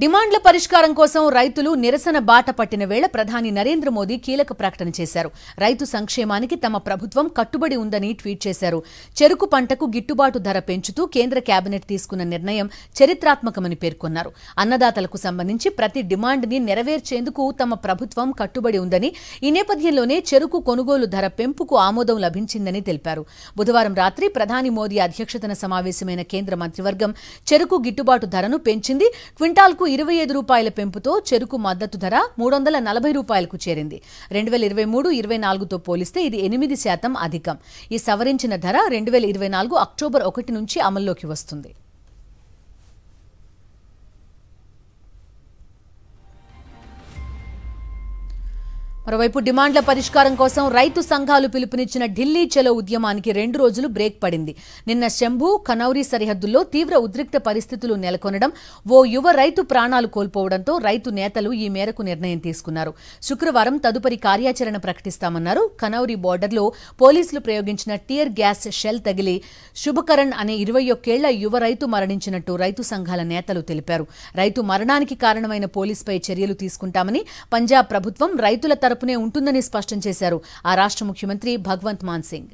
డిమాండ్ల పరిష్కారం కోసం రైతులు నిరసన బాట పట్టిన వేళ ప్రధాని నరేంద్ర మోదీ కీలక ప్రకటన చేశారు. రైతు సంక్షేమానికి తమ ప్రభుత్వం కట్టుబడి ఉందని ట్వీట్ చేశారు. చెరుకు పంటకు గిట్టుబాటు ధర పెంచుతూ కేంద్ర కేబినెట్ తీసుకున్న నిర్ణయం చరిత్రాత్మకమని పేర్కొన్నారు. అన్నదాతలకు సంబంధించి ప్రతి డిమాండ్ని నెరవేర్చేందుకు తమ ప్రభుత్వం కట్టుబడి ఉందని, ఈ నేపథ్యంలోనే చెరుకు కొనుగోలు ధర పెంపుకు ఆమోదం లభించిందని తెలిపారు. బుధవారం రాత్రి ప్రధాని మోదీ అధ్యక్షతన సమావేశమైన కేంద్ర మంత్రివర్గం చెరుకు గిట్టుబాటు ధరను పెంచింది. క్వింటాల్కు 25 రూపాయల పెంపుతో చెరుకు మద్దతు ధర 340 రూపాయలకు చేరింది. 2023-24తో పోలిస్తే ఇది 8% అధికం. ఈ సవరించిన ధర 2024 అక్టోబర్ 1 నుంచి అమల్లోకి వస్తుంది. మరోవైపు డిమాండ్ల పరిష్కారం కోసం రైతు సంఘాలు పిలుపునిచ్చిన ఢిల్లీ చలో ఉద్యమానికి 2 రోజులు బ్రేక్ పడింది. నిన్న శంభు, ఖనౌరి సరిహద్దుల్లో తీవ్ర ఉద్రిక్త పరిస్థితులు నెలకొనడం, ఓ యువ రైతు ప్రాణాలు కోల్పోవడంతో రైతు నేతలు ఈ మేరకు నిర్ణయం తీసుకున్నారు. శుక్రవారం తదుపరి కార్యాచరణ ప్రకటిస్తామన్నారు. ఖనౌరి బోర్డర్లో పోలీసులు ప్రయోగించిన టియర్ గ్యాస్ షెల్ తగిలి శుభకరణ్ అనే 21 ఏళ్ల యువ రైతు మరణించినట్టు రైతు సంఘాల నేతలు తెలిపారు. రైతు మరణానికి కారణమైన పోలీసుపై చర్యలు తీసుకుంటామని పంజాబ్ ప్రభుత్వం రైతుల తరపునే ఉంటుందని స్పష్టం చేశారు ఆ రాష్ట్ర ముఖ్యమంత్రి భగవంత్ మాన్ సింగ్.